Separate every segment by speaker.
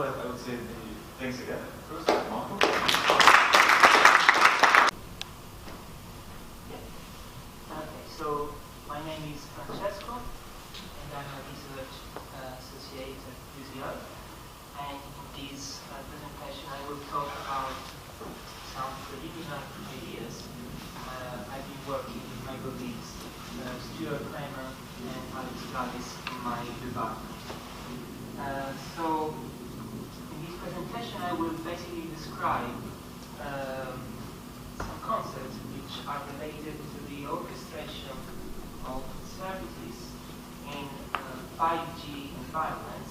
Speaker 1: but I would say thanks again. First, Marco.
Speaker 2: Okay, so my name is Francesco, and I'm a research associate at UCL. And in this presentation, I will talk about some preliminary ideas. I've been working with my colleagues, Stuart Kramer and Lattice in my department. So in this presentation, I will basically describe some concepts which are related to the orchestration of services in 5G environments,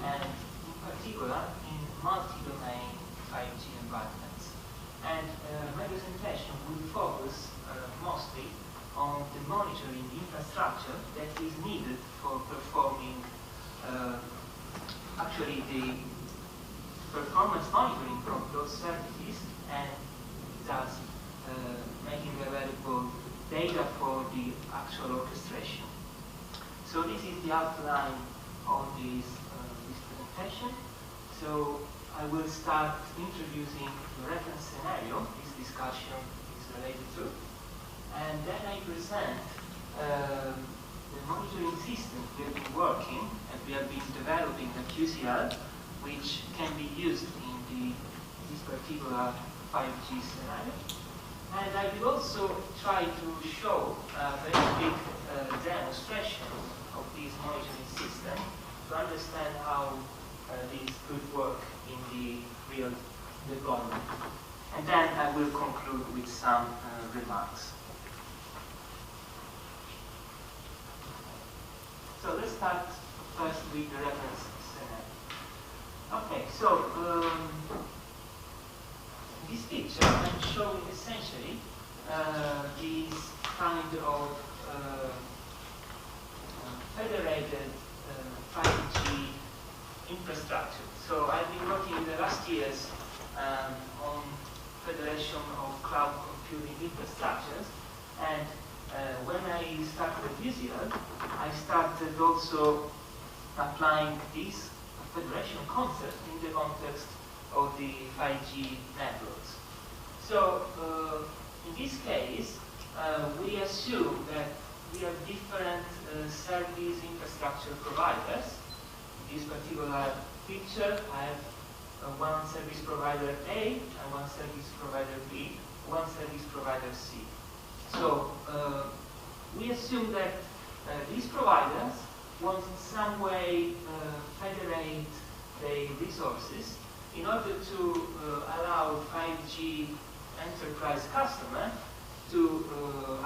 Speaker 2: and in particular in multi-domain 5G environments. And my presentation will focus mostly on the monitoring infrastructure that is needed for performing actually the performance monitoring of those services, and thus making available data for the actual orchestration. So this is the outline of this presentation. So I will start introducing the reference scenario this discussion is related to, and then I present the monitoring system we have been working and we have been developing at UCL, which can be used in this particular 5G scenario. And I will also try to show a very quick demonstration of this monitoring system to understand how this could work in the real deployment. And then I will conclude with some remarks. So let's start first with the reference scenario. Okay, so this picture I'm showing essentially this kind of federated 5G infrastructure. So I've been working in the last years on federation of cloud computing infrastructures, and when I started at UCL, I started also applying this federation concept in the context of the 5G networks. So in this case, we assume that we have different service infrastructure providers. In this particular picture, I have one service provider A and one service provider B, one service provider C. So we assume that these providers want in some way federate their resources in order to allow 5G enterprise customers to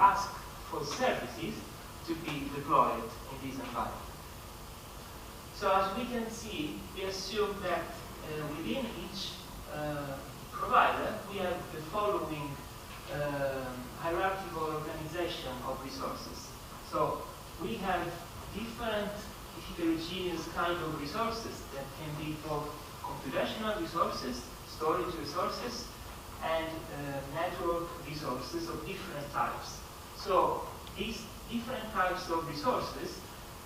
Speaker 2: ask for services to be deployed in this environment. So as we can see, we assume that within each provider, we have the following hierarchical organization of resources. So we have different heterogeneous kind of resources that can be both computational resources, storage resources, and network resources of different types. So these different types of resources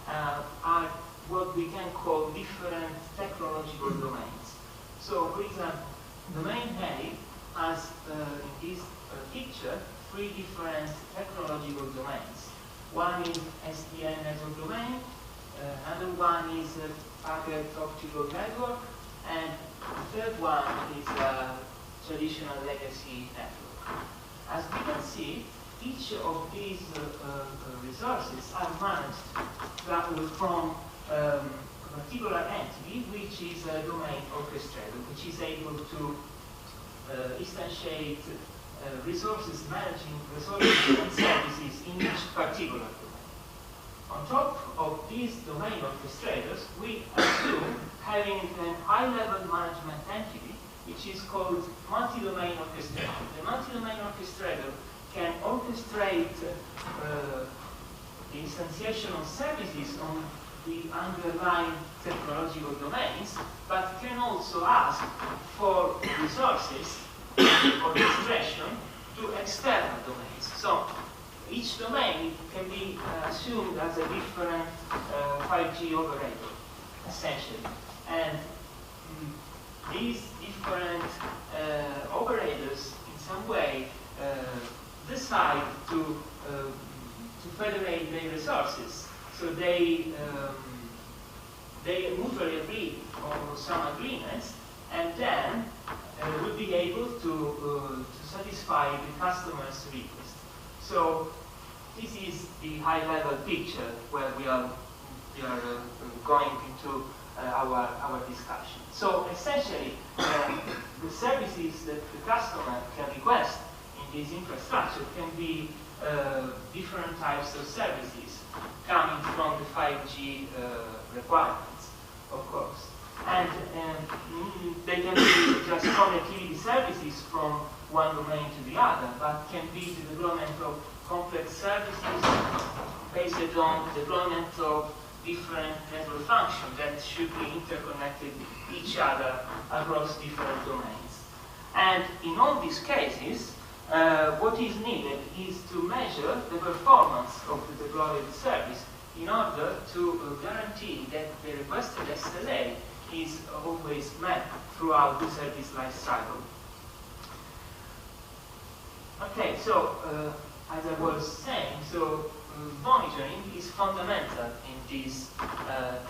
Speaker 2: are what we can call different technological domains. So for example, domain A has in this picture 3 different technological domains. One is SDN network domain, another one is a packet optical network, and the third one is a traditional legacy network. As we can see, each of these resources are managed from a particular entity, which is a domain orchestrator, which is able to instantiate resources, managing resources and services in each particular domain. On top of these domain orchestrators, we assume having a high-level management entity, which is called multi-domain orchestrator. The multi-domain orchestrator can orchestrate the instantiation of services on the underlying technological domains, but can also ask for resources orchestration to external domains. So each domain can be assumed as a different 5G operator, essentially. And So they mutually agree on some agreements, and then will be able to satisfy the customer's request. So this is the high-level picture where we are going into our discussion. So essentially, the services that the customer can request in this infrastructure can be different types of services coming from the 5G requirements, of course. And they can be just connectivity services from one domain to the other, but can be the development of complex services based on the deployment of different network functions that should be interconnected with each other across different domains. And in all these cases, what is needed is to measure the performance of the deployed service in order to guarantee that the requested SLA is always met throughout the service life cycle. Okay, so as I was saying, so monitoring is fundamental in this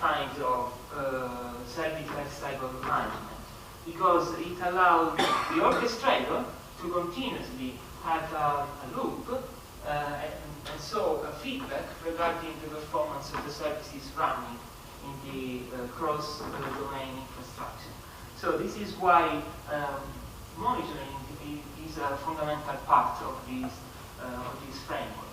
Speaker 2: kind of service life cycle management, because it allows the orchestrator to continuously have a loop and so a feedback regarding the performance of the services running in the cross-domain infrastructure. So this is why monitoring is a fundamental part of this framework.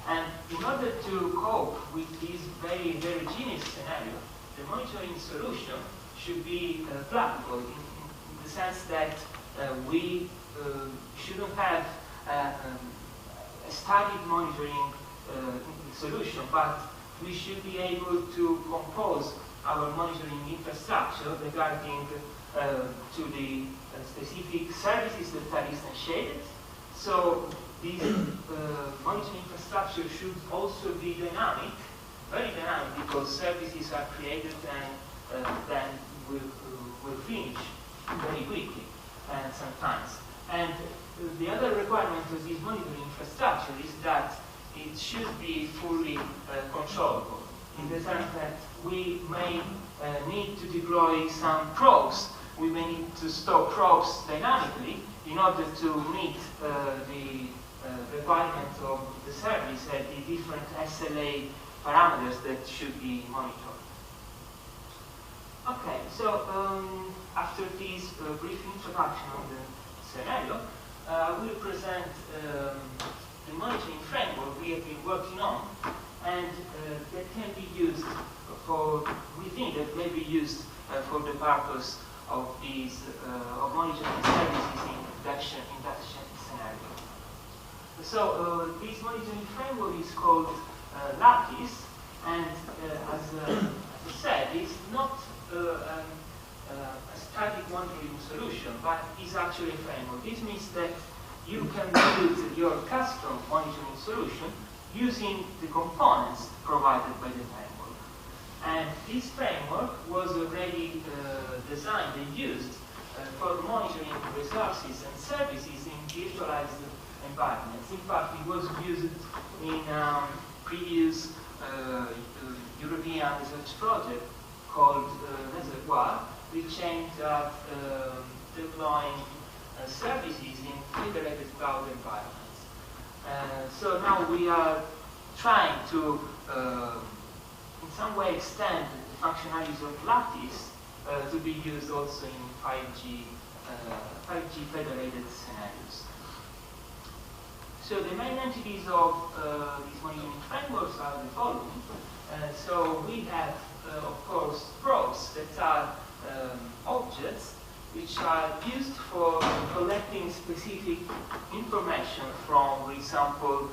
Speaker 2: And in order to cope with this very heterogeneous scenario, the monitoring solution should be pluggable in the sense that we shouldn't have a static monitoring solution, but we should be able to compose our monitoring infrastructure regarding to the specific services that are instantiated. So this monitoring infrastructure should also be dynamic, very dynamic, because services are created and then will finish very quickly sometimes. And the other requirement of this monitoring infrastructure is that it should be fully controllable, in the sense that we may need to deploy some probes. We may need to stop probes dynamically in order to meet the requirement of the service at the different SLA parameters that should be monitored. Okay, so after this brief introduction of the scenario, I will present the monitoring framework we have been working on, and that can be used for, we think that may be used for the purpose of these of monitoring services in production scenario. So this monitoring framework is called Lattice, and as I said, it's not a static monitoring solution, but is actually a framework. This means that you can build your custom monitoring solution using the components provided by the framework. And this framework was already designed and used for monitoring resources and services in virtualized environments. In fact, it was used in previous European research project called Reservoir, which aimed at deploying services in federated cloud environments. So now we are trying to, in some way, extend the functionalities of Lattice to be used also in 5G federated scenarios. So the main entities of these monitoring frameworks are the following. So we have, of course, probes that are objects which are used for collecting specific information from, for example,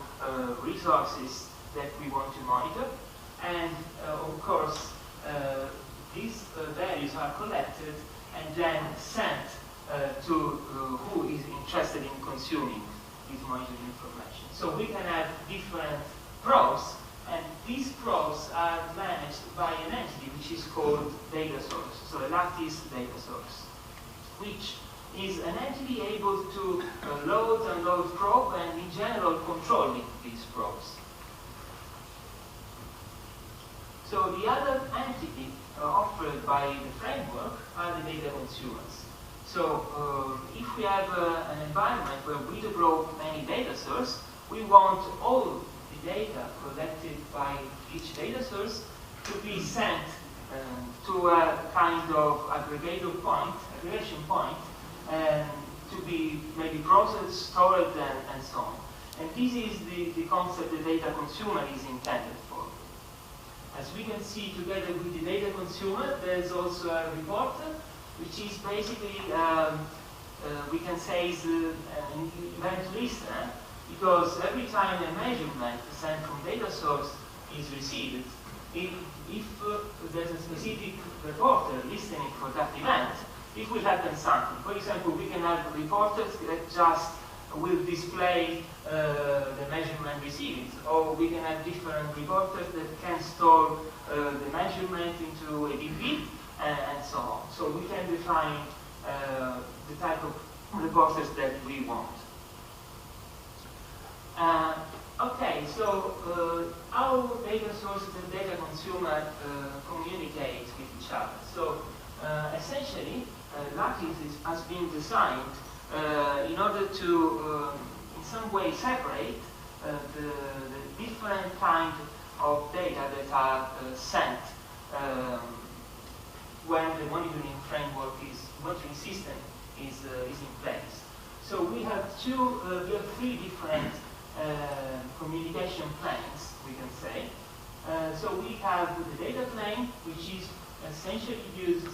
Speaker 2: resources that we want to monitor. And of course, these values are collected and then sent to who is interested in consuming this monitoring information. So we can have different probes, and these probes are managed by an entity which is called data source, so a Lattice data source, which is an entity able to load and unload probe and in general controlling these probes. So the other entity offered by the framework are the data consumers. So if we have an environment where we develop many data sources, we want all the data collected by each data source to be sent to a kind of aggregation point, and to be maybe processed, stored, and so on. And this is the concept the data consumer is intended for. As we can see, together with the data consumer, there's also a reporter, which is basically, we can say, is an event listener, because every time a measurement sent from data source is received, if there's a specific reporter listening for that event, it will happen something. For example, we can have reporters that just will display the measurement received, or we can have different reporters that can store the measurement into a DB, and so on. So we can define the type of reporters that we want. Okay, so how data sources and data consumer communicate with each other. So essentially, Lattice has been designed in order to, in some way, separate the different kinds of data that are sent when the monitoring system is in place. So we have three different communication planes, we can say. So we have the data plane, which is essentially used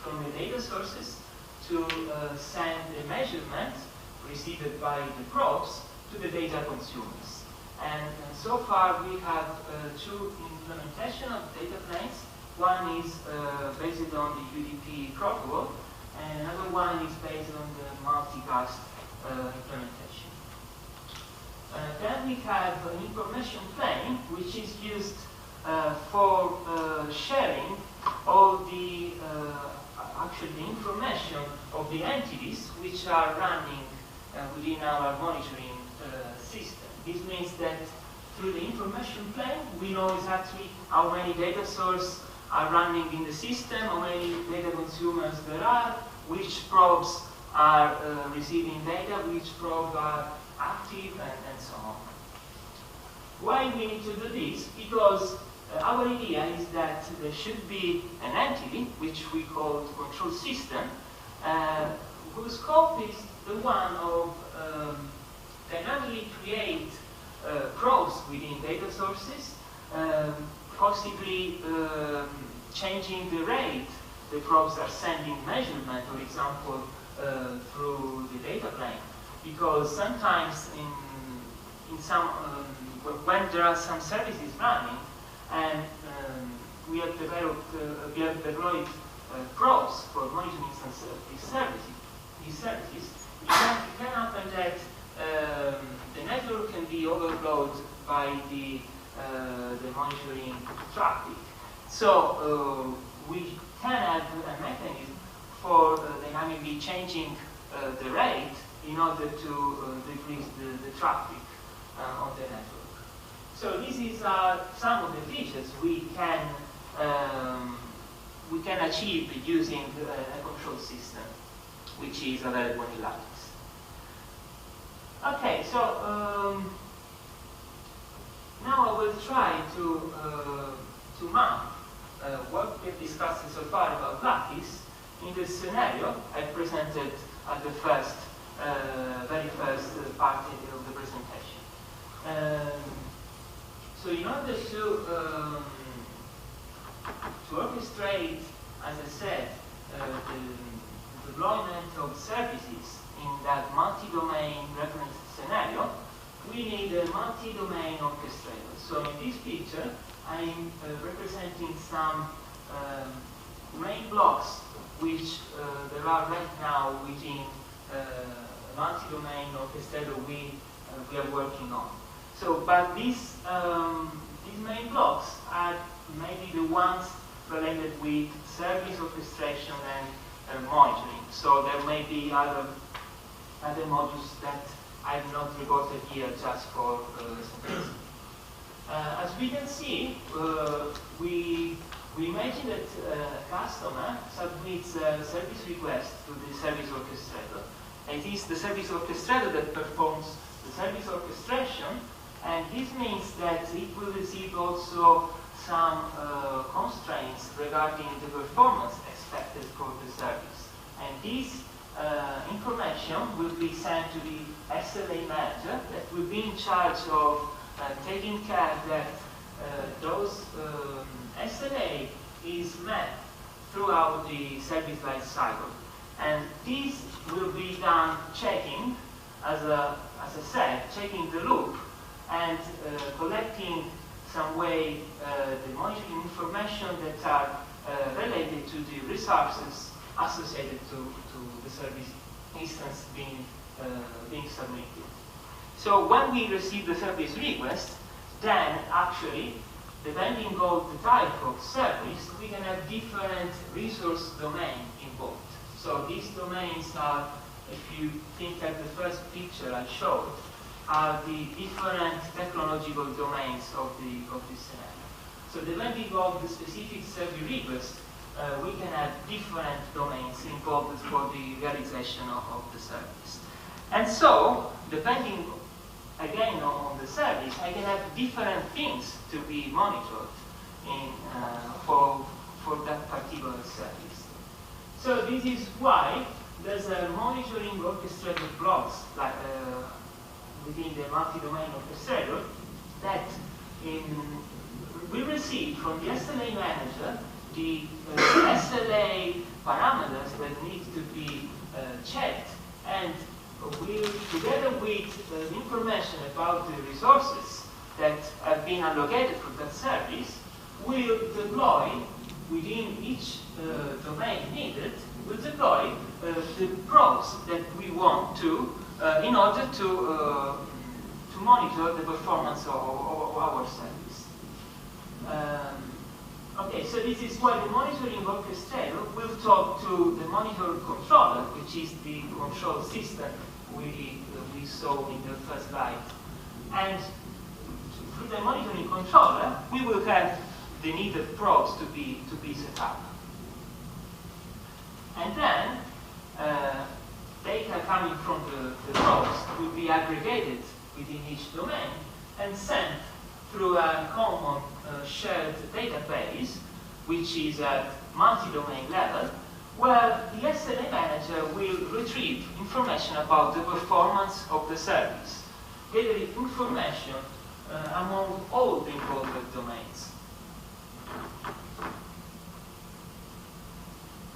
Speaker 2: from the data sources to send the measurement received by the probes to the data consumers. And so far we have two implementations of data planes. One is based on the UDP protocol, and another one is based on the multicast implementation. Then we have an information plane, which is used for sharing all the the information of the entities which are running within our monitoring system. This means that through the information plane, we know exactly how many data sources are running in the system, how many data consumers there are, which probes are receiving data, which probes are active, and so on. Why we need to do this? Because our idea is that there should be an entity, which we call the control system, whose scope is the one of dynamically create probes within data sources, possibly changing the rate the probes are sending measurement, for example, through the data plane. Because sometimes in some when there are some services running, and we have deployed probes for monitoring these services, it can happen that the network can be overloaded by the monitoring traffic. So we can have a mechanism for dynamically changing the rate in order to decrease the traffic on the network. So this is some of the features we can achieve using a control system, which is available in Lattice. Okay, so now I will try to map what we've discussed so far about Lattice in the scenario I presented at the very first part of the presentation. So in order to orchestrate, as I said, the deployment of services in that multi-domain reference scenario, we need a multi-domain orchestrator. So in this picture, I'm representing some main blocks which there are right now within multi-domain orchestrator we are working on. So, but these main blocks are maybe the ones related with service orchestration and monitoring. So there may be other modules that I've not reported here just for simplicity. As we can see, we imagine that a customer submits a service request to the service orchestrator. It is the service orchestrator that performs the service orchestration, and this means that it will receive also some constraints regarding the performance expected for the service. And this information will be sent to the SLA manager that will be in charge of taking care that those SLA is met throughout the service life cycle. And this will be done checking, as I said, checking the loop and collecting some way the monitoring information that are related to the resources associated to the service instance being submitted. So when we receive the service request, then actually, depending on the type of service, we can have different resource domain involved. So these domains are, if you think at the first picture I showed, are the different technological domains of this scenario. So depending on the specific service request, we can have different domains involved for the realization of the service. And so, depending again on the service, I can have different things to be monitored for that particular service. So this is why there's a monitoring orchestrated blocks like, within the multi-domain orchestrator that we receive from the SLA manager the SLA parameters that need to be checked, and will, together with information about the resources that have been allocated for that service, will deploy within each domain needed, will deploy the probes that we want to, in order to monitor the performance of our service. Okay, so this is why the monitoring orchestrator will talk to the monitor controller, which is the control system we saw in the first slide. And through the monitoring controller, we will have the needed probes to be set up. And then, data coming from the probes will be aggregated within each domain and sent through a common shared database, which is at multi-domain level, where the SLA manager will retrieve information about the performance of the service, gathering information among all the involved domains.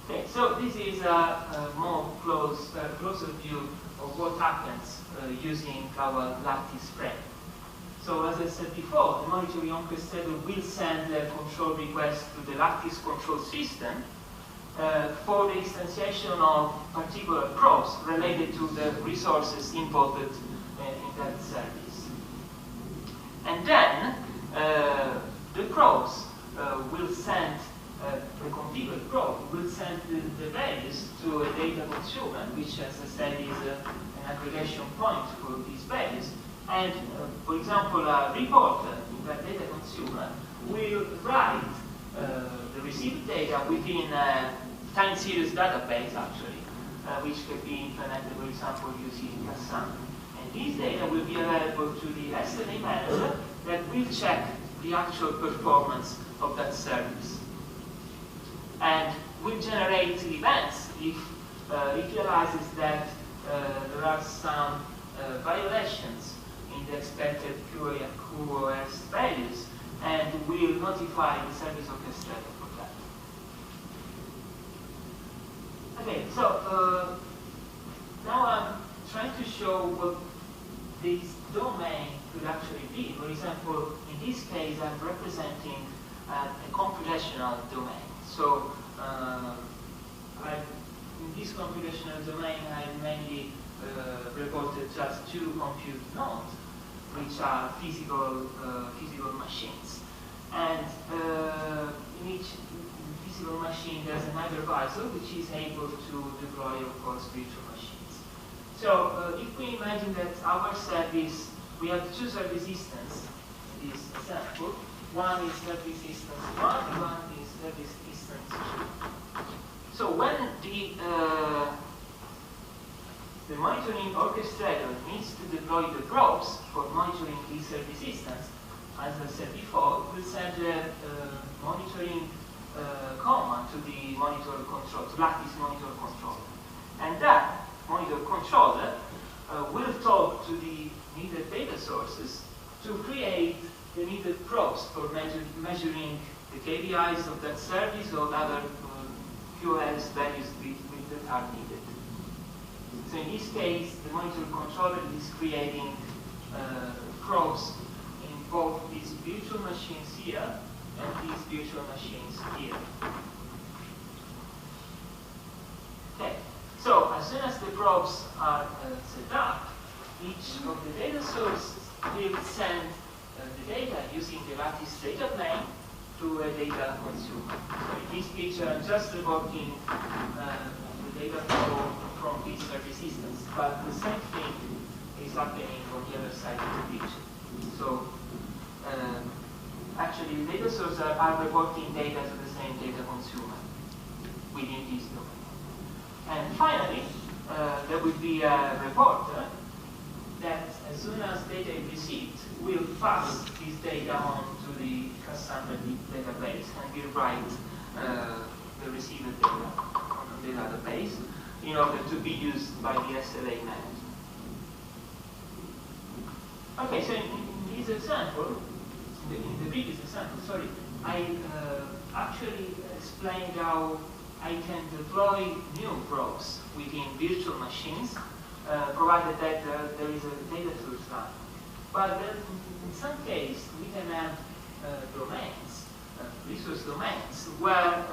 Speaker 2: Okay, so this is a more closer view of what happens using our Lattice frame. So as I said before, the monitoring orchestrator will send a control request to the Lattice control system for the instantiation of particular probes related to the resources involved in that service. And then the probes will send, the configured probe will send the values to a data consumer, which, as I said, is an aggregation point for these values. And, for example, a reporter in that data consumer will write the received data within a time series database, actually, which can be implemented, for example, using Cassandra. And these data will be available to the SLA manager that will check the actual performance of that service. And will generate events if it realizes that there are some violations in the expected QoS values, and will notify the service orchestrator for that. Okay, so now I'm trying to show what this domain could actually be. For example, in this case, I'm representing a computational domain. So in this computational domain, I mainly reported just 2 compute nodes, which are physical machines. And in each physical machine, there's an hypervisor which is able to deploy, of course, virtual machines. So if we imagine that our service, we have 2 service instances, this example. One is service instance 1, one is service instance 2. So when the monitoring orchestrator needs to deploy the probes for monitoring the service instance, as I said before, we'll send a monitoring command to the monitor control, to Lattice monitor controller. And that monitor controller will talk to the needed data sources to create the needed probes for measuring the KPIs of that service or other QoS values that are needed. So in this case, the monitor controller is creating probes in both these virtual machines here and these virtual machines here. Okay, so as soon as the probes are set up, each of the data sources will send the data using the Lattice data plane to a data consumer. So in this picture, I'm just reporting the data flow from this service instance, but the same thing is happening on the other side of the picture. So actually, the data sources are reporting data to the same data consumer within this domain. And finally, there will be a reporter that, as soon as data is received, will pass this data on to the customer database and will write the received data on the database in order to be used by the SLA manager. Okay, so in this example, in the previous example, sorry, I actually explained how I can deploy new probes within virtual machines, provided that there is a data source running. But in some case, we can have domains, resource domains, where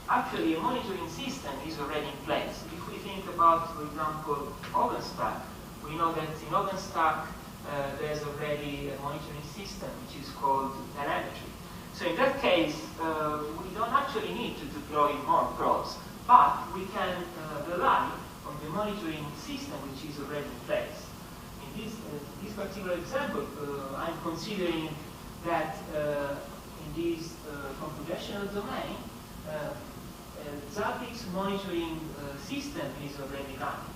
Speaker 2: actually a monitoring system is already in place. If we think about, for example, OpenStack, we know that in OpenStack there's already a monitoring system which is called telemetry. So in that case, we don't actually need to deploy more probes, but we can rely on the monitoring system which is already in place. In this particular example, I'm considering that in this computational domain, Lattice monitoring system is already running.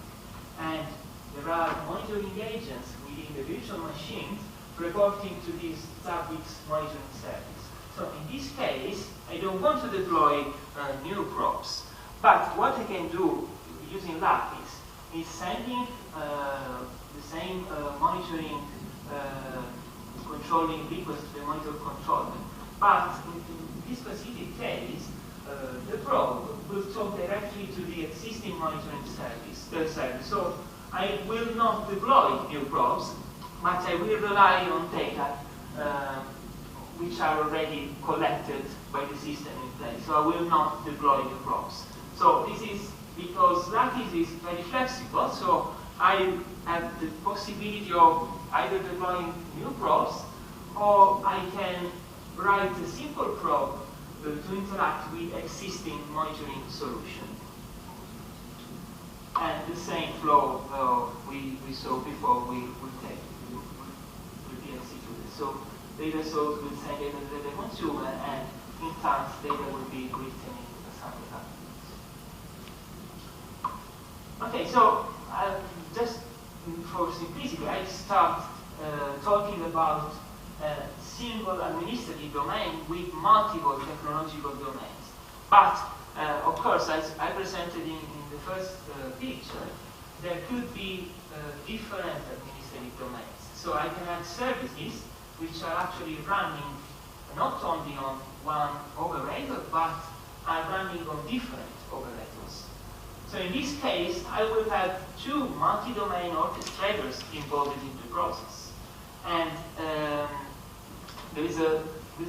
Speaker 2: And there are monitoring agents within the virtual machines reporting to this Lattice monitoring service. So in this case, I don't want to deploy new probes. But what I can do using Lattice is sending the same monitoring controlling request to the monitor controller. But in this specific case, the probe will talk directly to the existing monitoring service. So I will not deploy new probes, but I will rely on data which are already collected by the system in place. So I will not deploy new probes. So this is because Lattice is very flexible, so I have the possibility of either deploying new probes, or I can write a simple probe to interact with existing monitoring solution. And the same flow we saw before will be executed. So data source will send data to the consumer, and in turn data will be written into the sample database. Okay, so just for simplicity, I start talking about a single administrative domain with multiple technological domains. But, of course, as I presented in the first picture, there could be different administrative domains. So I can have services which are actually running not only on one operator, but are running on different operators. So in this case, I will have two multi-domain orchestrators involved in the process. And there is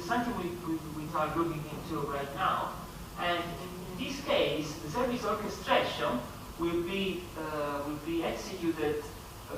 Speaker 2: something we are looking into right now. And in this case, the service orchestration will be executed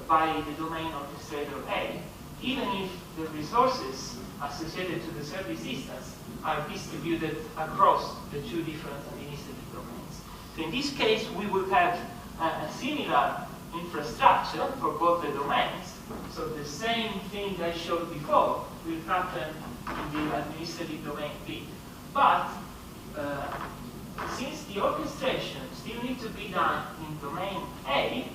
Speaker 2: by the domain orchestrator A, even if the resources associated to the service instance are distributed across the two different administrative domains. So in this case, we will have a similar infrastructure for both the domains. So the same thing I showed before will happen in the administrative domain B. But since the orchestration still needs to be done in domain A,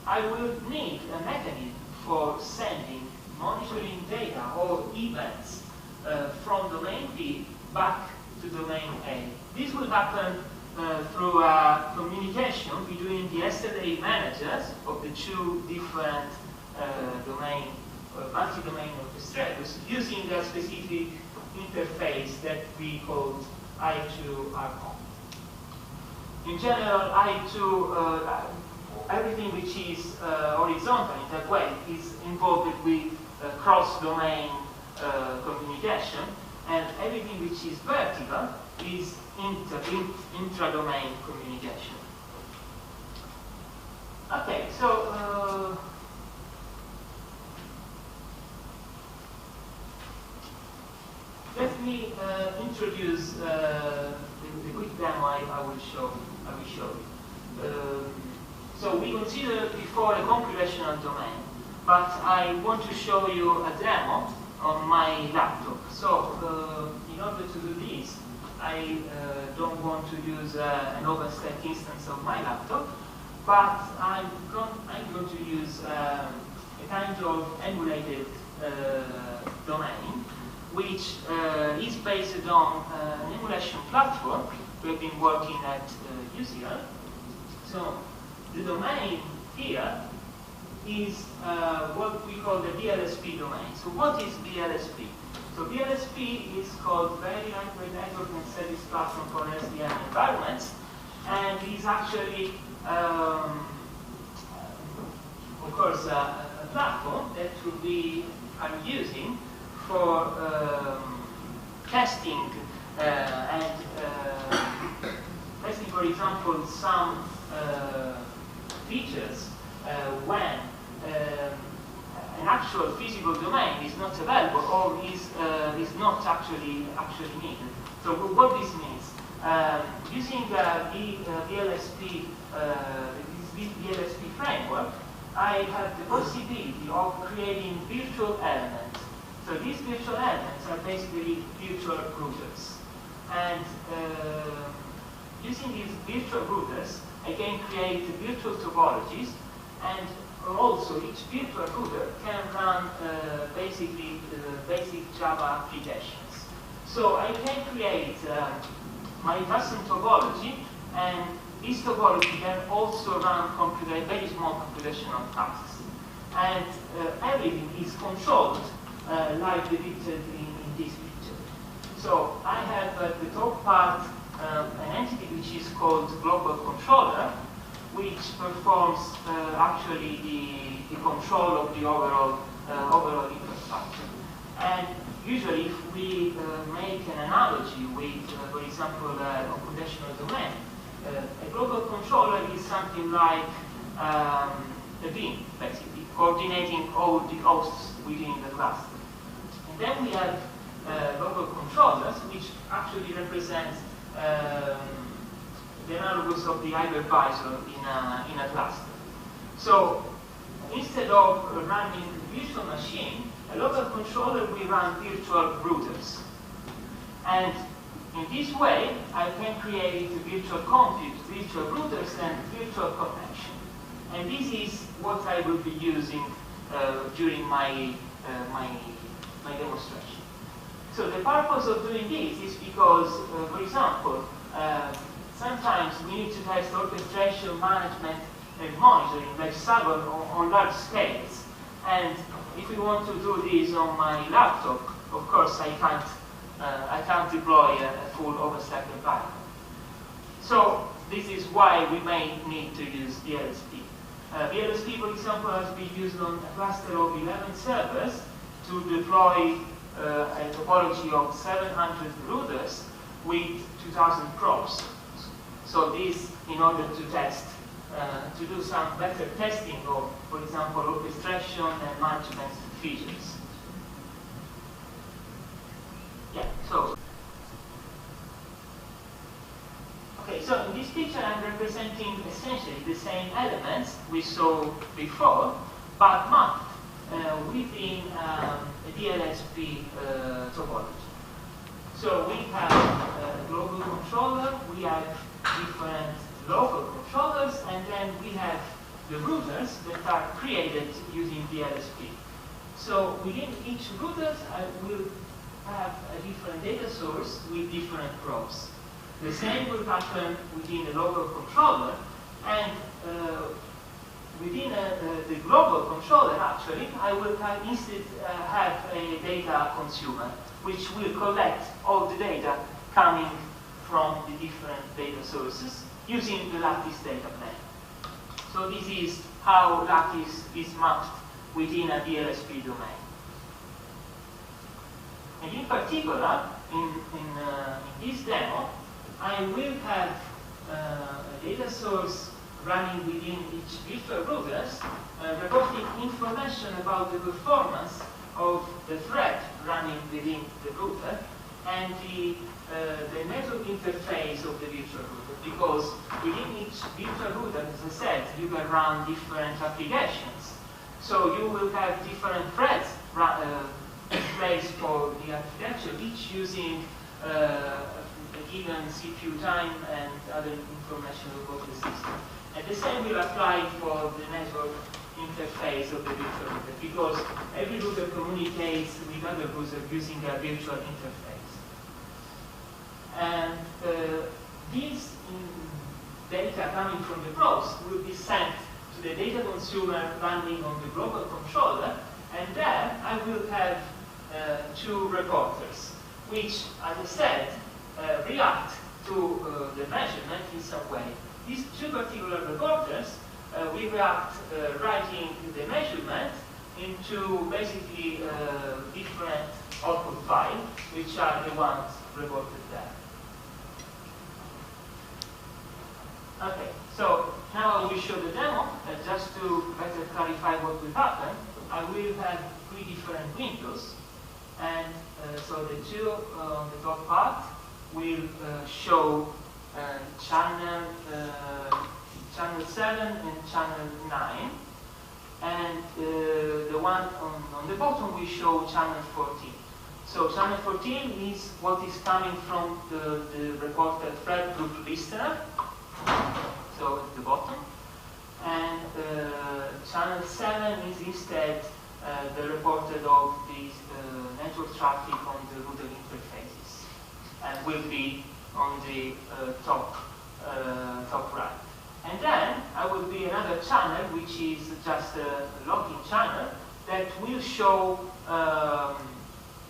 Speaker 2: I will need a mechanism for sending monitoring data or events from domain B back to domain A. This will happen through communication between the SLA managers of the two different multi-domain orchestrators using a specific interface that we called I2RCOM. In general, I2, everything which is horizontal in that way is involved with cross-domain communication, and everything which is vertical is intra-domain communication. Okay, so let me introduce the quick demo I will show you. So we considered before a computational domain, but I want to show you a demo on my laptop. So in order to do this, I don't want to use an OpenStack instance of my laptop, but I'm going to use a kind of emulated domain, which is based on an emulation platform we've been working at UCL. So the domain here is what we call the BLSP domain. So what is BLSP? So BLSP is called Very Lightweight Network and Service Platform for SDN environments, and is actually, of course, a platform that we are using for testing and testing, for example, some features when an actual physical domain is not available or is not actually needed. So what this means, using the BLSP framework, I have the possibility of creating virtual elements. So these virtual elements are basically virtual routers. And using these virtual routers, I can create virtual topologies, and also each virtual router can run basically basic Java applications. So I can create my custom topology, and this topology can also run very small computational tasks. And everything is controlled like depicted in this picture. So I have at the top part an entity which is called global controller, which performs actually the control of the overall infrastructure. And usually, if we make an analogy with, for example, a computational domain, a global controller is something like a beam, basically, coordinating all the hosts within the cluster. And then we have global controllers, which actually represent the analogous of the hypervisor in a cluster. So instead of running a virtual machine, a local controller will run virtual routers. And in this way, I can create virtual compute, virtual routers, and virtual connection. And this is what I will be using during my demonstration. So the purpose of doing this is because, for example, sometimes we need to test orchestration, management, and monitoring, like several on large scales. And if we want to do this on my laptop, of course I can't deploy a full OpenStack environment. So this is why we may need to use BLSP. BLSP, for example, has been used on a cluster of 11 servers to deploy a topology of 700 routers with 2,000 probes. So this in order to test, to do some better testing of, for example, orchestration and management features. Yeah, so. Okay, so in this picture I'm representing essentially the same elements we saw before, but mapped within a DLSP topology. So we have a global controller, we have different local controllers, and then we have the routers that are created using DLSP. So within each router, I will have a different data source with different probes. The same will happen within a local controller, and within the global controller, actually, I will instead have a data consumer, which will collect all the data coming from the different data sources using the Lattice data plane. So this is how Lattice is mapped within a DLSP domain. And in particular, in this demo, I will have a data source running within each virtual routers, reporting information about the performance of the thread running within the router and the network interface of the virtual router. Because within each virtual router, as I said, you can run different applications. So you will have different threads placed for the architecture, each using a given CPU time and other information about the system. And the same will apply for the network interface of the virtual router, because every router communicates with other routers using a virtual interface. And these data coming from the probes will be sent to the data consumer running on the global controller, and then I will have two reporters, which, as I said, react to the measurement in some way. These two particular reporters will react writing the measurement into basically different output files, which are the ones reported there. Okay, so now I will show the demo, just to better clarify what will happen. I will have three different windows, and so the two on the top part will show channel 7 and channel 9, and the one on the bottom will show channel 14. So channel 14 is what is coming from the reported thread group listener, so at the bottom, and channel 7 is instead the reported of the network traffic on the router interfaces, and will be on the top right. And then I will be another channel, which is just a logging channel, that will show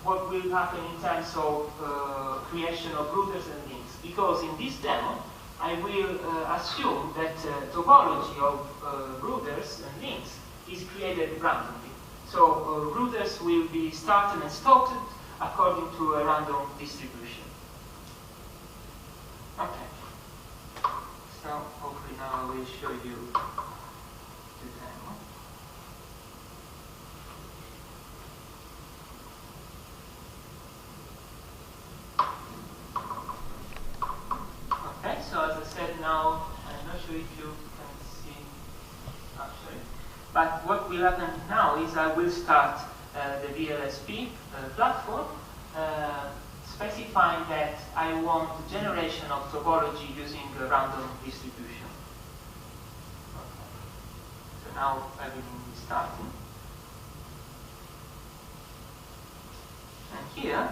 Speaker 2: what will happen in terms of creation of routers and links. Because in this demo, I will assume that topology of routers and links is created randomly. So routers will be started and stopped according to a random distribution. Okay. So hopefully now I will show you the demo. Okay, so as I said now, I'm not sure if you can see actually, but what will happen now is I will start the DLSP platform, specifying that I want generation of topology using a random distribution. Okay. So now everything is starting. And here,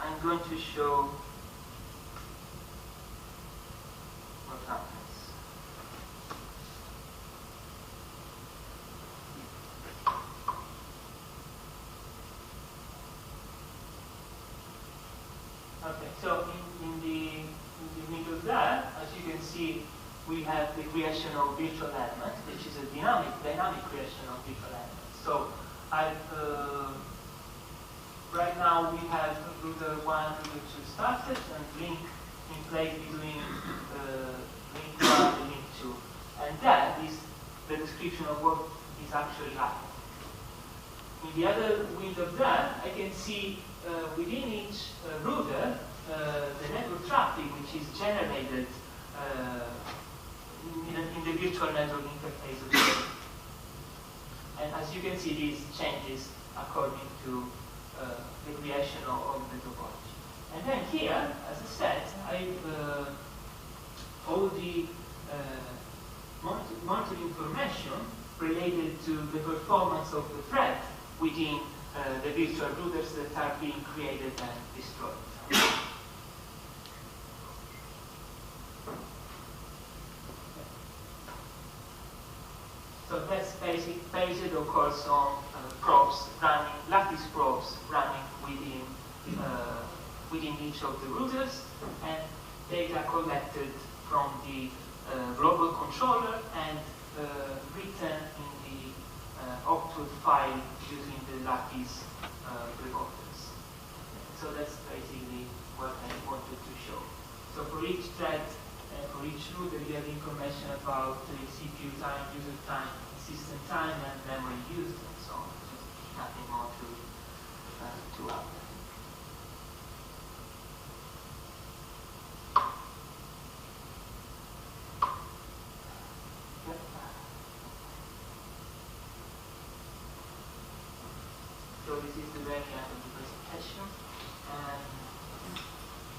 Speaker 2: I'm going to show what happens. Okay, so in the middle there, as you can see, we have the creation of virtual elements, which is a dynamic creation of virtual elements. So right now we have router 1, router 2 started, and link in place between link 1 and link 2. And that is the description of what is actually happening. In the other window there, I can see within each router the network traffic which is generated in the virtual network interface of the router. And as you can see, these changes according to the creation of the topology. And then here, as I said, I've all the monitoring information related to the performance of the thread within the virtual routers that are being created and destroyed. So that's based, of course, on probes running, lattice probes running within each of the routers, and data collected from the global controller and written in the output file using the lattice recorders. So that's basically what I wanted to show. So for each thread, for each router, you have information about the CPU time, user time, system time, and memory used, and so on. Just nothing more to add. So this is the very end of the presentation.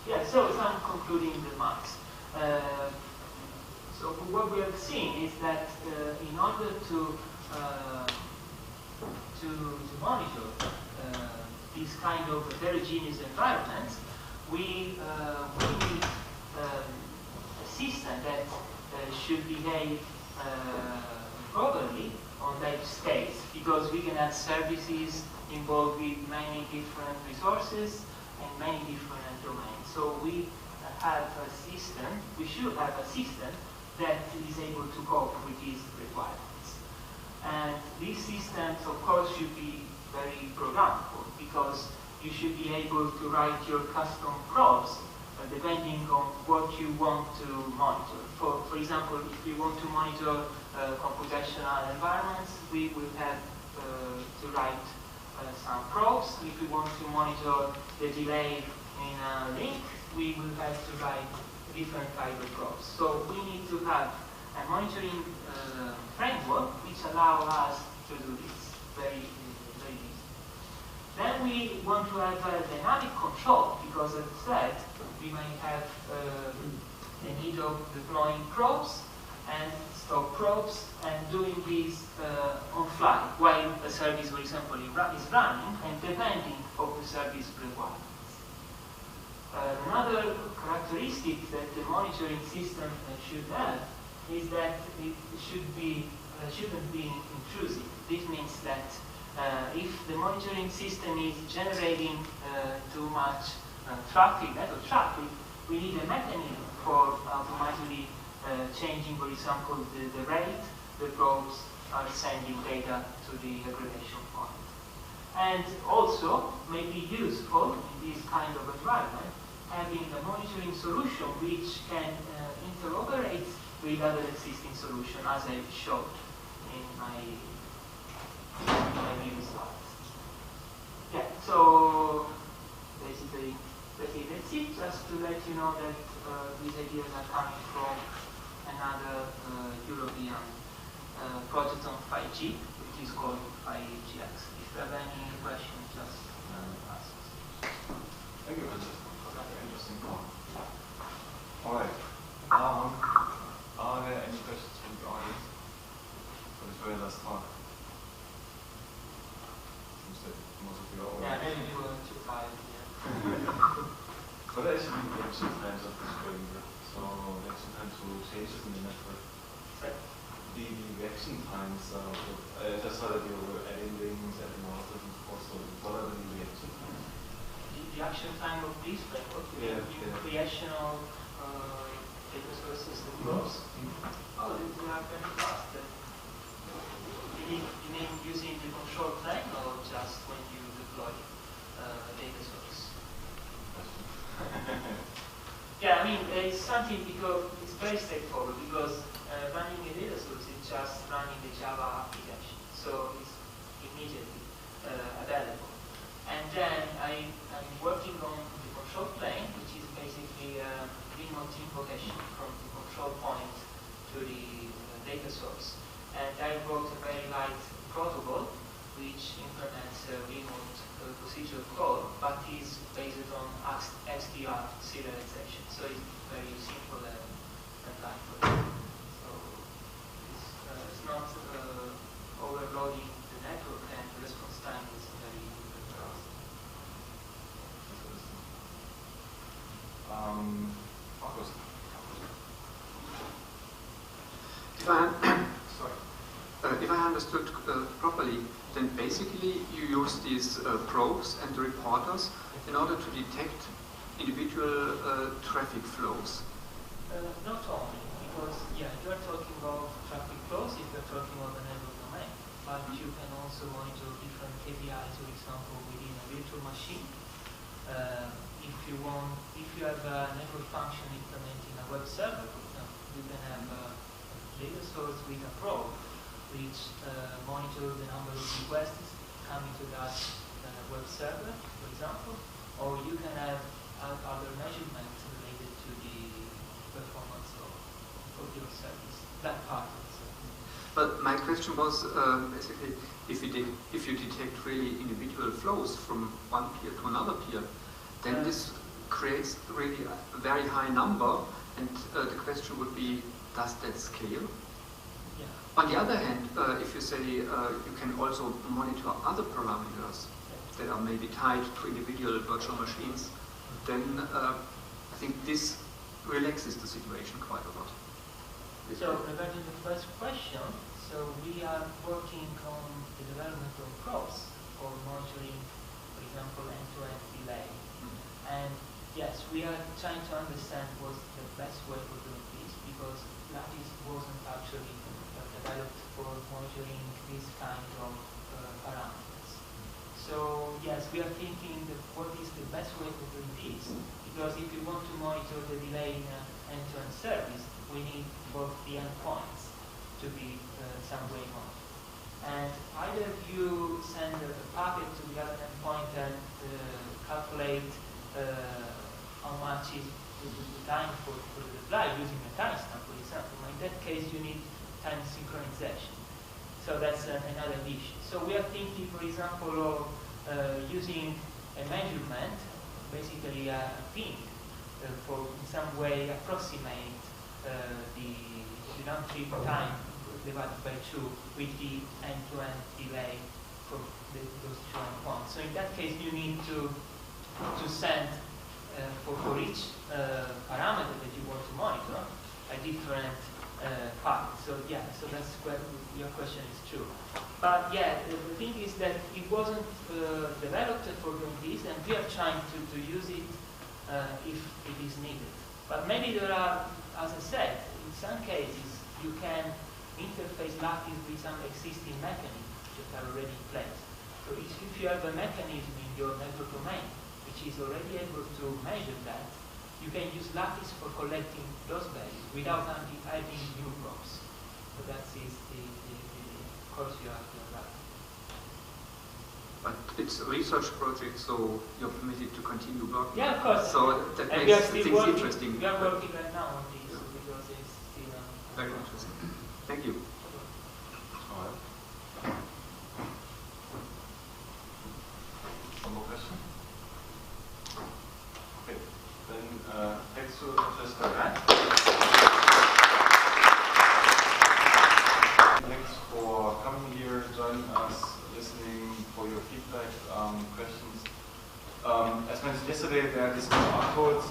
Speaker 2: Yeah, so some concluding remarks. So what we have seen is that in order to monitor these kind of heterogeneous environments, we need a system that should behave properly on that state, because we can have services involved with many different resources and many different domains. So we have a system, we should have a system that is able to cope with these requirements. And these systems, of course, should be very programmable, because you should be able to write your custom probes depending on what you want to monitor. For example, if we want to monitor computational environments, we will have to write some probes. If we want to monitor the delay in a link, we will have to write different type of probes. So we need to have a monitoring framework which allows us to do this very easy. Then we want to have a dynamic control, because as I said, we might have the need of deploying probes and stop probes and doing this on fly while a service, for example, is running and depending on the service requirements. Another characteristic that the monitoring system should have is that it shouldn't be intrusive. This means that if the monitoring system is generating too much network traffic, we need a mechanism for automatically changing, for example, the rate the probes are sending data to the aggregation point. And also may be useful in this kind of environment having a monitoring solution which can interoperate with other existing solutions, as I showed in my previous slides. Yeah, so basically that's it. Just to let you know that these ideas are coming from another European project on 5G, which is called 5GX. If you have any questions, just ask.
Speaker 1: Thank you, Francesco. Very interesting talk. All right. Are there any questions from the audience for this very last talk? Seems that most of you are already.
Speaker 2: Yeah, maybe we were too tired here.
Speaker 1: But there should be reaction times of this very good. So reaction time to changes in the network.
Speaker 2: Right.
Speaker 1: The reaction times, I just saw that you were adding links, adding authors, and also what are the reaction times?
Speaker 2: The action time of this framework, the creation of data sources and probes. Oh, they are very fast. You mean using the control plane, or just when you deploy a data source? Yeah, I mean, it's something because it's very straightforward, because running a data source is just running the Java application, so it's immediately available. And then I'm working on the control plane, which is basically a remote invocation from the control point to the data source. And I wrote a very light protocol which implements remote procedure call, but is based on SDR serialization. So it's very simple and light. So it's not overloading the network, and the response time is very fast.
Speaker 1: Marcus.
Speaker 3: If I understood properly, then basically you use these probes and the reporters in order to detect individual traffic flows.
Speaker 2: Not only, because you are talking about traffic flows if you're talking about the network domain, but you can also monitor different KPIs, for example, within a virtual machine. If you have a network function implementing a web server, for example, you can have a data source with a probe which monitors the number of requests coming to that web server, for example, or you can have other measurements related to the performance of your service, that part of the service.
Speaker 3: But my question was basically, if you detect really individual flows from one peer to another peer, then this creates really a very high number, and the question would be, does that scale?
Speaker 2: Yeah.
Speaker 3: On the other hand, if you say you can also monitor other parameters that are maybe tied to individual virtual machines, then I think this relaxes the situation quite a lot.
Speaker 2: So regarding the first question, so we are working on the development of probes for monitoring, for example, end-to-end delay. And yes, we are trying to understand what's the best way for doing this, because Lattice wasn't actually developed for monitoring this kind of parameters. So yes, we are thinking that what is the best way for doing this, because if you want to monitor the delay in an end-to-end service, we need both the endpoints to be some way on. And either you send a packet to the other endpoint and calculate how much is the time for the reply using a timestamp, for example. In that case, you need time synchronization. So that's another issue. So we are thinking, for example, of using a measurement, basically a ping, for in some way approximate the round trip time divided by 2 with the end-to-end delay for those two endpoints. So in that case, you need to send for each parameter that you want to monitor a different packet. So yeah, so that's where your question is true. But yeah, the thing is that it wasn't developed for doing this, and we are trying to use it if it is needed. But maybe there are, as I said, in some cases you can interface Lattice with some existing mechanisms that are already in place. So if you have a mechanism in your network domain which is already able to measure that, you can use Lattice for collecting those values without adding new probes. So that is the course you have to run.
Speaker 3: But it's a research project, so you're permitted to continue working.
Speaker 2: Yeah, of course.
Speaker 3: So that
Speaker 2: and
Speaker 3: makes things interesting.
Speaker 2: We are working right now on this because it's still
Speaker 3: very interesting. Thank you.
Speaker 1: All right. One more question? Okay. Then thanks to Francesco. Thanks for coming here, joining us, listening, for your feedback, questions. As mentioned yesterday, there are these QR codes.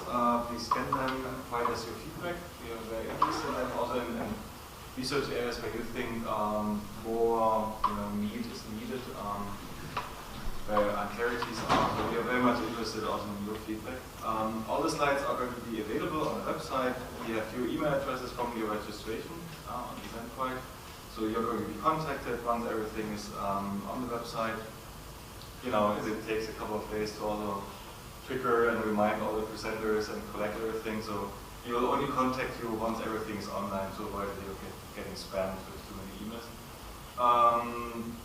Speaker 1: Please scan them and provide us your feedback. We are very interested in them, also in research areas where you think more need is needed, where clarities are. So we are very much interested also in your feedback. All the slides are going to be available on the website. We have your email addresses from your registration on the Eventbrite. So you're going to be contacted once everything is on the website. You know, it takes a couple of days to also trigger and remind all the presenters and collect everything. So we will only contact you once everything is online to avoid you getting spammed with too many emails.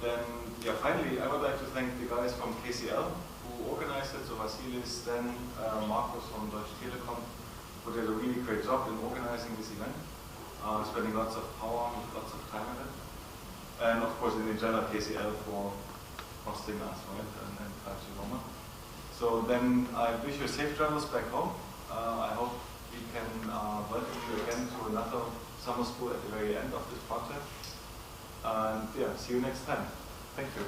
Speaker 1: Then, yeah, finally, I would like to thank the guys from KCL who organized it. So Vasilis, then Marcus from Deutsche Telekom, who did a really great job in organizing this event, spending lots of power and lots of time on it. And of course, in the general KCL for hosting us, right? And 5G NORMA. So then I wish you safe travels back home. I hope we can welcome you again to another summer school at the very end of this project. And yeah, see you next time. Thank you.